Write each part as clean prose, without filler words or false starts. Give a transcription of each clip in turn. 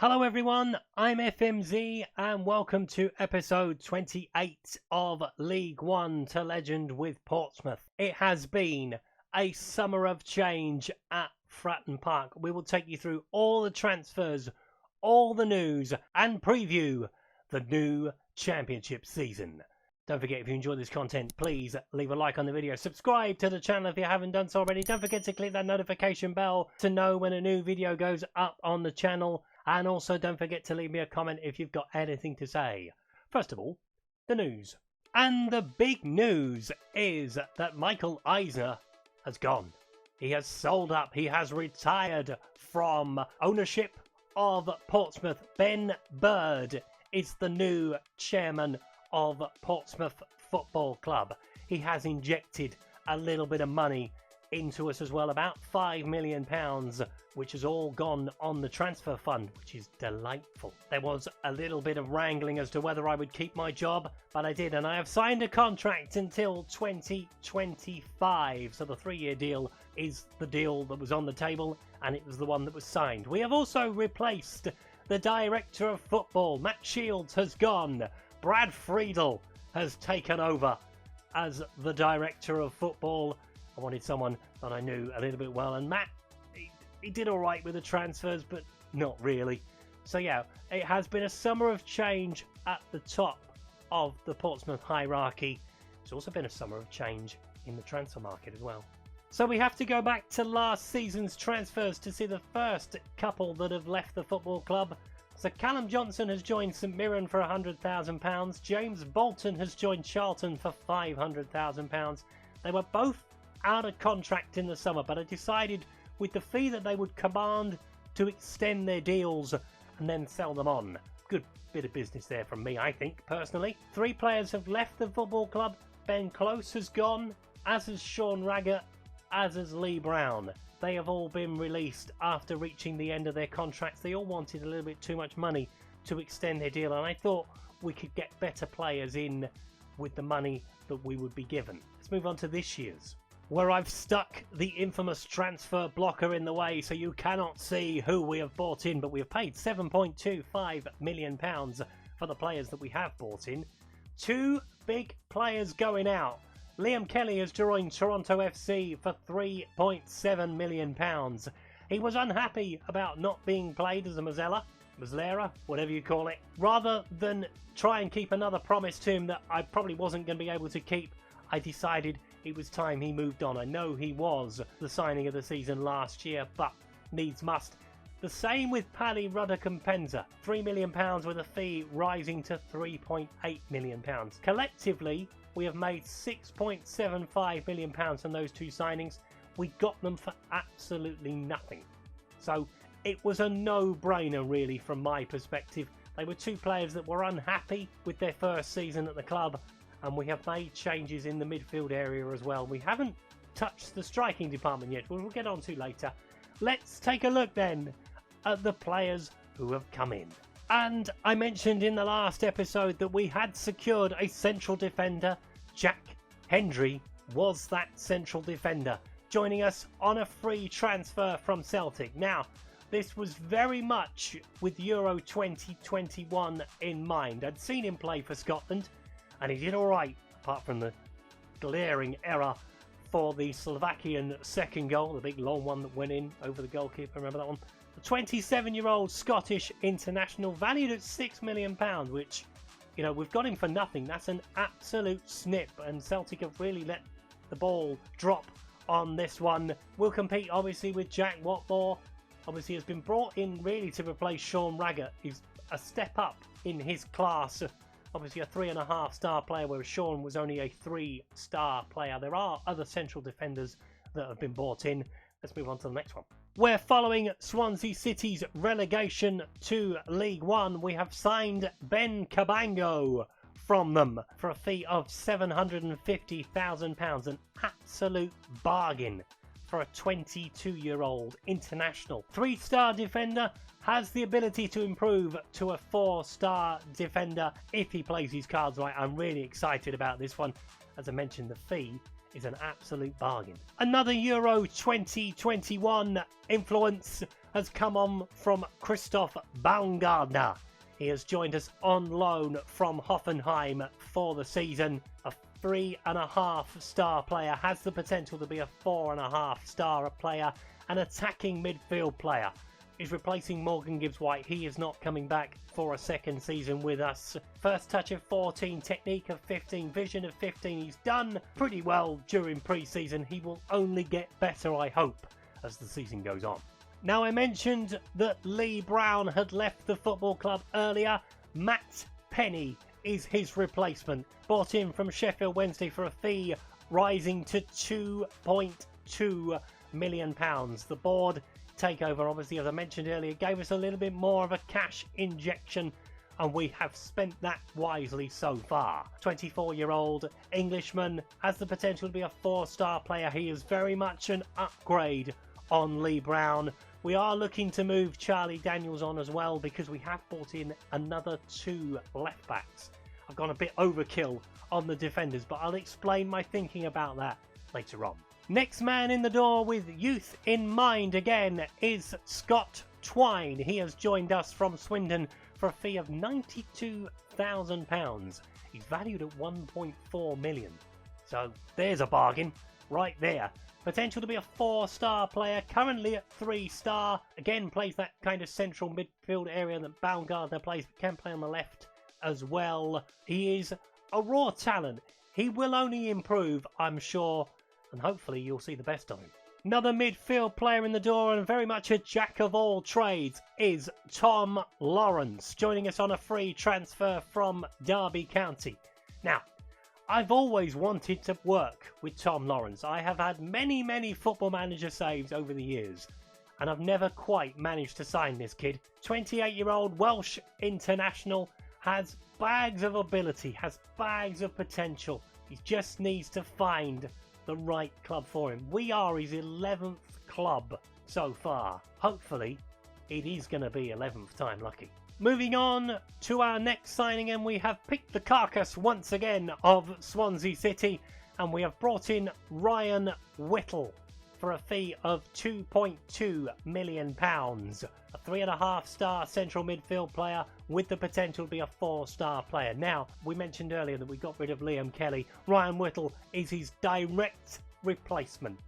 Hello everyone, I'm FMZ and welcome to episode 28 of League One to Legend with Portsmouth. It has been a summer of change at Fratton Park. We will take you through all the transfers, all the news and preview the new championship season. Don't forget, if you enjoy this content, please leave a like on the video. Subscribe to the channel if you haven't done so already. Don't forget to click that notification bell to know when a new video goes up on the channel. And also don't forget to leave me a comment if you've got anything to say. First of all, the news. And the big news is that Michael Eisner has gone. He has sold up. He has retired from ownership of Portsmouth. Ben Bird is the new chairman of Portsmouth Football Club. He has injected a little bit of money into us as well, about £5 million, which has all gone on the transfer fund, which is delightful. There was a little bit of wrangling as to whether I would keep my job, but I did, and I have signed a contract until 2025. So the 3-year deal is the deal that was on the table, and it was the one that was signed. We have also replaced the director of football. Matt Shields has gone. Brad Friedel has taken over as the director of football. I wanted someone that I knew a little bit well, and Matt, he did all right with the transfers, but not really. So yeah, it has been a summer of change at the top of the Portsmouth hierarchy. It's also been a summer of change in the transfer market as well. So we have to go back to last season's transfers to see the first couple that have left the football club. So Callum Johnson has joined St Mirren for £100,000. James Bolton has joined Charlton for £500,000. They were both out of contract in the summer, but I decided with the fee that they would command to extend their deals and then sell them on. Good bit of business there from me, I think, personally. 3 players have left the football club. Ben Close has gone, as has Sean Raggett, as has Lee Brown. They have all been released after reaching the end of their contracts. They all wanted a little bit too much money to extend their deal, and I thought we could get better players in with the money that we would be given. Let's move on to this year's, where I've stuck the infamous transfer blocker in the way so you cannot see who we have bought in, but we have paid £7.25 million for the players that we have bought in. 2 big players going out. Liam Kelly has joined Toronto FC for £3.7 million. He was unhappy about not being played as a Muslera, whatever you call it. Rather than try and keep another promise to him that I probably wasn't going to be able to keep, I decided it was time he moved on. I know he was the signing of the season last year, but needs must. The same with Paddy Rudder-Compensa. £3 million with a fee rising to £3.8 million. Collectively, we have made £6.75 million on those 2 signings. We got them for absolutely nothing. So it was a no-brainer really from my perspective. They were 2 players that were unhappy with their first season at the club, and we have made changes in the midfield area as well. We haven't touched the striking department yet, which we'll get on to later. Let's take a look then at the players who have come in. And I mentioned in the last episode that we had secured a central defender. Jack Hendry was that central defender, joining us on a free transfer from Celtic. Now, this was very much with Euro 2021 in mind. I'd seen him play for Scotland, and he did all right, apart from the glaring error for the Slovakian second goal, the big long one that went in over the goalkeeper. Remember that one? The 27-year-old Scottish international, valued at £6 million, which, you know, we've got him for nothing. That's an absolute snip, and Celtic have really let the ball drop on this one. We'll compete, obviously, with Jack Watmore. Obviously, has been brought in really to replace Sean Raggett. He's a step up in his class. Obviously a 3.5-star player, whereas Sean was only a 3-star player. There are other central defenders that have been brought in. Let's move on to the next one. We're following Swansea City's relegation to League One. We have signed Ben Cabango from them for a fee of £750,000. An absolute bargain for a 22-year-old international. 3-star defender, has the ability to improve to a 4-star defender if he plays his cards right. I'm really excited about this one. As I mentioned, the fee is an absolute bargain. Another Euro 2021 influence has come on from Christoph Baumgardner. He has joined us on loan from Hoffenheim for the season. A 3.5-star player, has the potential to be a 4.5-star player, an attacking midfield player. He's replacing Morgan Gibbs-White. He is not coming back for a second season with us. First touch of 14, technique of 15, vision of 15. He's done pretty well during pre-season. He will only get better, I hope, as the season goes on. Now, I mentioned that Lee Brown had left the football club earlier. Matt Penny is his replacement. Bought in from Sheffield Wednesday for a fee rising to £2.2 million. The board takeover, obviously, as I mentioned earlier, gave us a little bit more of a cash injection, and we have spent that wisely so far. 24-year-old Englishman has the potential to be a 4-star player. He is very much an upgrade on Lee Brown. We are looking to move Charlie Daniels on as well, because we have brought in another 2 left backs. I've gone a bit overkill on the defenders, but I'll explain my thinking about that later on. Next man in the door with youth in mind again is Scott Twine. He has joined us from Swindon for a fee of £92,000. He's valued at 1.4 million. So there's a bargain right there. Potential to be a 4-star player, currently at 3-star. Again, plays that kind of central midfield area that Baumgardner plays, but can play on the left as well. He is a raw talent. He will only improve, I'm sure, and hopefully you'll see the best of him. Another midfield player in the door, and very much a jack of all trades, is Tom Lawrence, joining us on a free transfer from Derby County. Now, I've always wanted to work with Tom Lawrence. I have had many Football Manager saves over the years, and I've never quite managed to sign this kid. 28-year-old Welsh international, has bags of ability, has bags of potential. He just needs to find the right club for him. We are his 11th club so far. Hopefully, it is going to be 11th time lucky. Moving on to our next signing, and we have picked the carcass once again of Swansea City, and we have brought in Ryan Whittle for a fee of £2.2 million. A 3.5-star central midfield player with the potential to be a 4-star player. Now, we mentioned earlier that we got rid of Liam Kelly. Ryan Whittle is his direct replacement.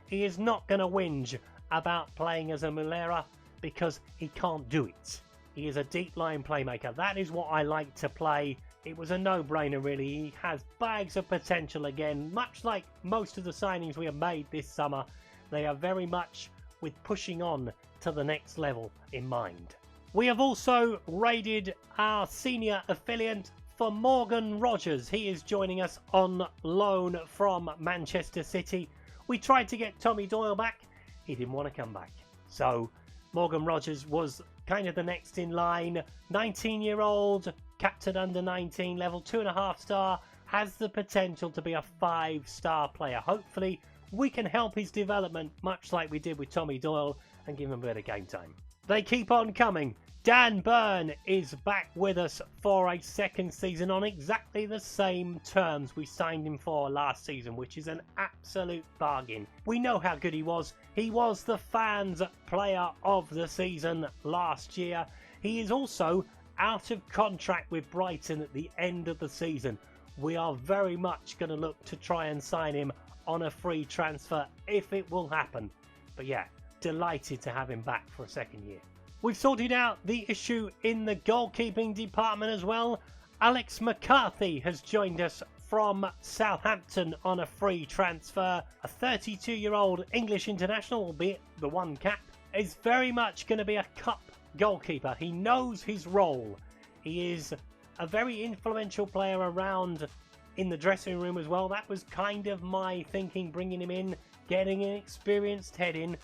He is not going to whinge about playing as a Mulera because he can't do it. He is a deep line playmaker. That is what I like to play. It was a no-brainer, really. He has bags of potential again. Much like most of the signings we have made this summer, they are very much with pushing on to the next level in mind. We have also raided our senior affiliate for Morgan Rogers. He is joining us on loan from Manchester City. We tried to get Tommy Doyle back. He didn't want to come back. So Morgan Rogers was kind of the next in line. 19-year-old, captain under 19, level 2.5-star, has the potential to be a 5-star player. Hopefully we can help his development, much like we did with Tommy Doyle, and give him a bit of game time. They keep on coming. Dan Byrne is back with us for a second season on exactly the same terms we signed him for last season, which is an absolute bargain. We know how good he was. He was the fans' player of the season last year. He is also out of contract with Brighton at the end of the season. We are very much going to look to try and sign him on a free transfer if it will happen. But yeah, delighted to have him back for a second year. We've sorted out the issue in the goalkeeping department as well. Alex McCarthy has joined us from Southampton on a free transfer. A 32-year-old English international, albeit the one cap, is very much going to be a cup goalkeeper. He knows his role. He is a very influential player around in the dressing room as well. That was kind of my thinking, bringing him in, getting an experienced head in.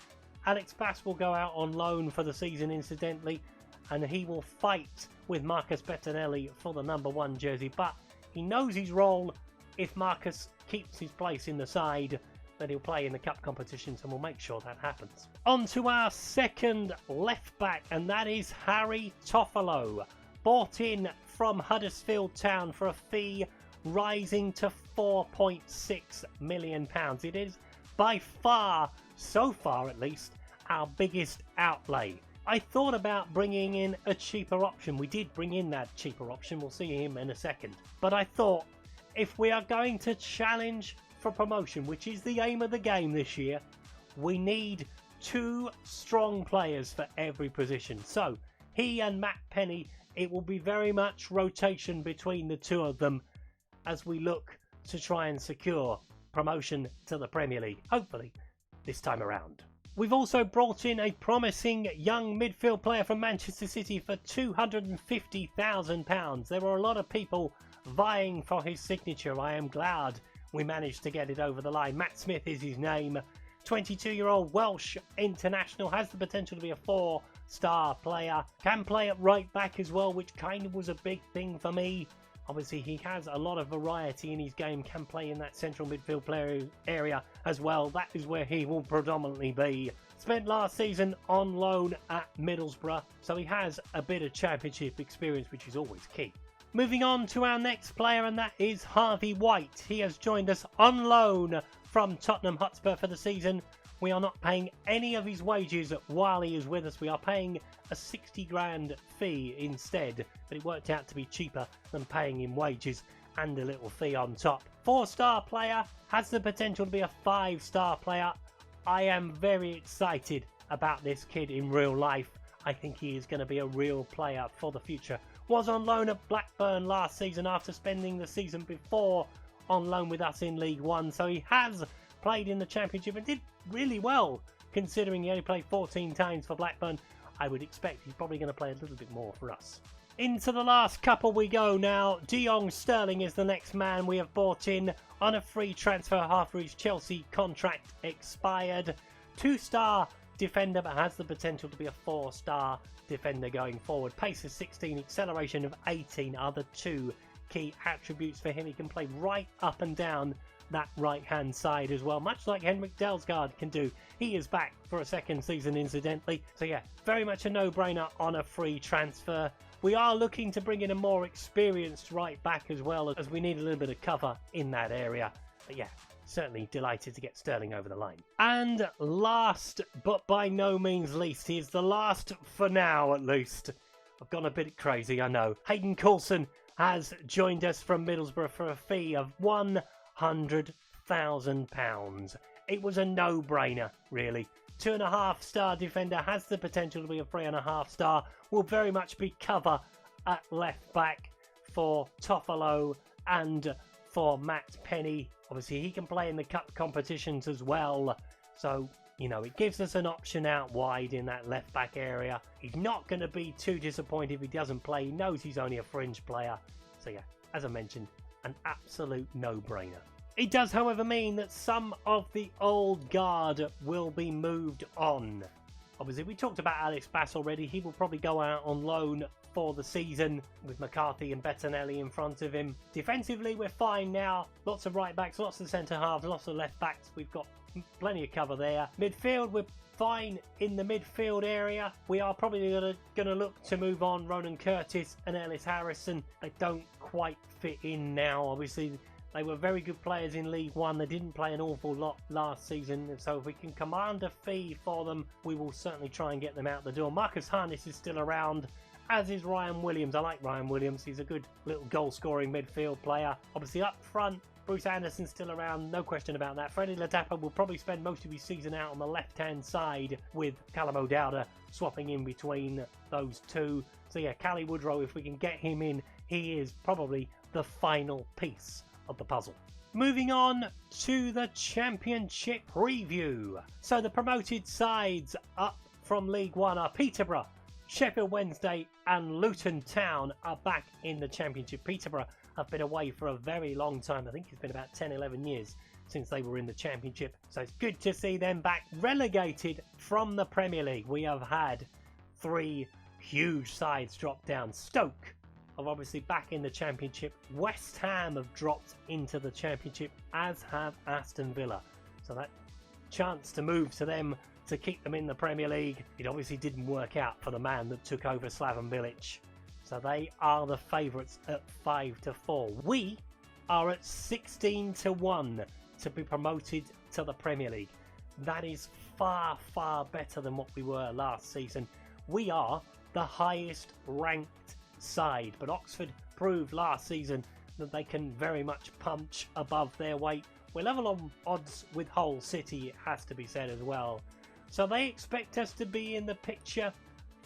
Alex Bass will go out on loan for the season, incidentally, and he will fight with Marcus Bettinelli for the number 1 jersey. But he knows his role. If Marcus keeps his place in the side, then he'll play in the cup competitions, and we'll make sure that happens. On to our second left back, and that is Harry Toffolo, bought in from Huddersfield Town for a fee rising to £4.6 million. It is by far, so far at least, our biggest outlay. I thought about bringing in a cheaper option. We did bring in that cheaper option. We'll see him in a second. But I thought, if we are going to challenge for promotion, which is the aim of the game this year, we need 2 strong players for every position. So he and Matt Penny, it will be very much rotation between the 2 of them as we look to try and secure promotion to the Premier League, hopefully this time around. We've also brought in a promising young midfield player from Manchester City for £250,000. There were a lot of people vying for his signature. I am glad we managed to get it over the line. Matt Smith is his name. 22-year-old Welsh international, has the potential to be a 4-star player. Can play at right back as well, which kind of was a big thing for me. Obviously, he has a lot of variety in his game, can play in that central midfield player area as well. That is where he will predominantly be. Spent last season on loan at Middlesbrough, so he has a bit of championship experience, which is always key. Moving on to our next player, and that is Harvey White. He has joined us on loan from Tottenham Hotspur for the season. We are not paying any of his wages while he is with us. We are paying a 60 grand fee instead, but it worked out to be cheaper than paying him wages and a little fee on top. 4-star player, has the potential to be a 5-star player. I am very excited about this kid in real life. I think he is going to be a real player for the future. Was on loan at Blackburn last season after spending the season before on loan with us in League One, so he has played in the Championship and did really well considering he only played 14 times for Blackburn. I would expect he's probably going to play a little bit more for us. Into the last couple we go now. Deon Sterling is the next man we have bought in on a free transfer after his Chelsea contract expired. 2-star defender, but has the potential to be a 4-star defender going forward. Pace of 16, acceleration of 18 are the 2 key attributes for him. He can play right up and down that right hand side as well, much like Hendry can do. He is back for a second season incidentally, so yeah, very much a no-brainer on a free transfer. We are looking to bring in a more experienced right back as well, as we need a little bit of cover in that area. But yeah, certainly delighted to get Sterling over the line. And last but by no means least, he is the last for now at least. I've gone a bit crazy, I know. Hayden Coulson has joined us from Middlesbrough for a fee of £100,000. It was a no-brainer, really. 2.5-star defender, has the potential to be a 3.5-star. Will very much be cover at left back for Toffolo and for Matt Penny. Obviously, he can play in the cup competitions as well. So, you know, it gives us an option out wide in that left back area. He's not going to be too disappointed if he doesn't play. He knows he's only a fringe player. So yeah, as I mentioned, an absolute no-brainer. It does, however, mean that some of the old guard will be moved on. Obviously, we talked about Alex Bass already. He will probably go out on loan for the season with McCarthy and Bettinelli in front of him. Defensively, we're fine now. Lots of right backs, lots of centre halves, lots of left backs. We've got plenty of cover there. Midfield, we're fine in the midfield area. We are probably going to look to move on Ronan Curtis and Ellis Harrison. They don't quite fit in now. Obviously, they were very good players in League One. They didn't play an awful lot last season, so if we can command a fee for them, we will certainly try and get them out the door. Marcus Harness is still around, as is Ryan Williams. I like Ryan Williams. He's a good little goal-scoring midfield player. Obviously, up front, Bruce Anderson's still around, no question about that. Freddie Ladapa will probably spend most of his season out on the left-hand side, with Callum O'Dowda swapping in between those two. So yeah, Callie Woodrow, if we can get him in, he is probably the final piece of the puzzle. Moving on to the Championship preview. So the promoted sides up from League One are Peterborough, Sheffield Wednesday and Luton Town are back in the Championship. Peterborough have been away for a very long time. I think it's been about 10-11 years since they were in the Championship. So it's good to see them back. Relegated from the Premier League, we have had 3 huge sides drop down. Stoke are obviously back in the Championship. West Ham have dropped into the Championship, as have Aston Villa. So that chance to move to them to keep them in the Premier League, it obviously didn't work out for the man that took over Slaven Bilic. So they are the favourites at 5-4. We are at 16-1 to be promoted to the Premier League. That is far, far better than what we were last season. We are the highest ranked side, but Oxford proved last season that they can very much punch above their weight. We're level on odds with Hull City, it has to be said as well. So they expect us to be in the picture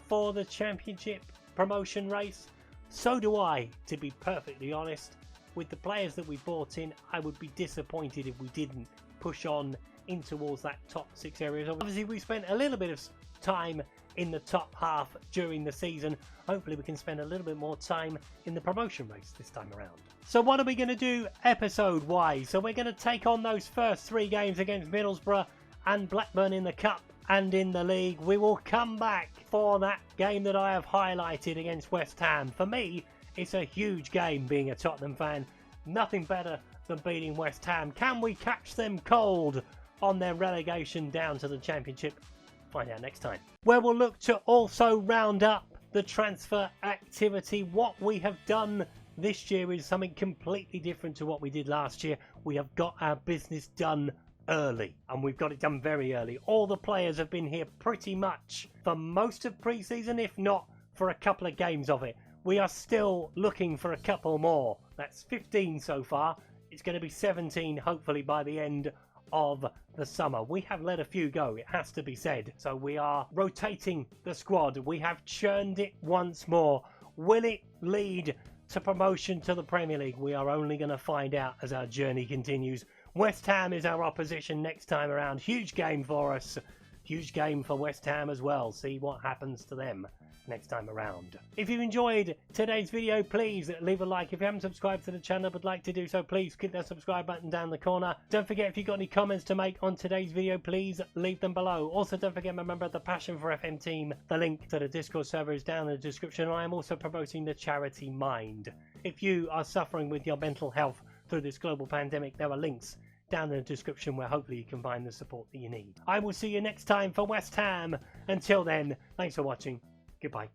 for the Championship promotion race. So do I, to be perfectly honest. With the players that we brought in, I would be disappointed if we didn't push on in towards that top 6 areas. Obviously, we spent a little bit of time in the top half during the season. Hopefully we can spend a little bit more time in the promotion race this time around. So what are we going to do episode wise? So we're going to take on those first 3 games against Middlesbrough and Blackburn in the Cup and in the league. We will come back for that game that I have highlighted against West Ham. For me, it's a huge game being a Tottenham fan. Nothing better than beating West Ham. Can we catch them cold on their relegation down to the Championship? Find out next time. Where we'll look to also round up the transfer activity. What we have done this year is something completely different to what we did last year. We have got our business done early, and we've got it done very early. All the players have been here pretty much for most of pre-season, if not for a couple of games of it. We are still looking for a couple more. That's 15 so far. It's going to be 17 hopefully by the end of the summer. We have let a few go, it has to be said. So we are rotating the squad. We have churned it once more. Will it lead to promotion to the Premier League? We are only going to find out as our journey continues. West Ham is our opposition next time around. Huge game for us. Huge game for West Ham as well. See what happens to them next time around. If you've enjoyed today's video, please leave a like. If you haven't subscribed to the channel but like to do so, please click that subscribe button down the corner. Don't forget, if you've got any comments to make on today's video, please leave them below. Also, don't forget my member of the Passion for FM team. The link to the Discord server is down in the description. I am also promoting the charity Mind. If you are suffering with your mental health through this global pandemic, there are links down in the description where hopefully you can find the support that you need. I will see you next time for West Ham. Until then, thanks for watching. Goodbye.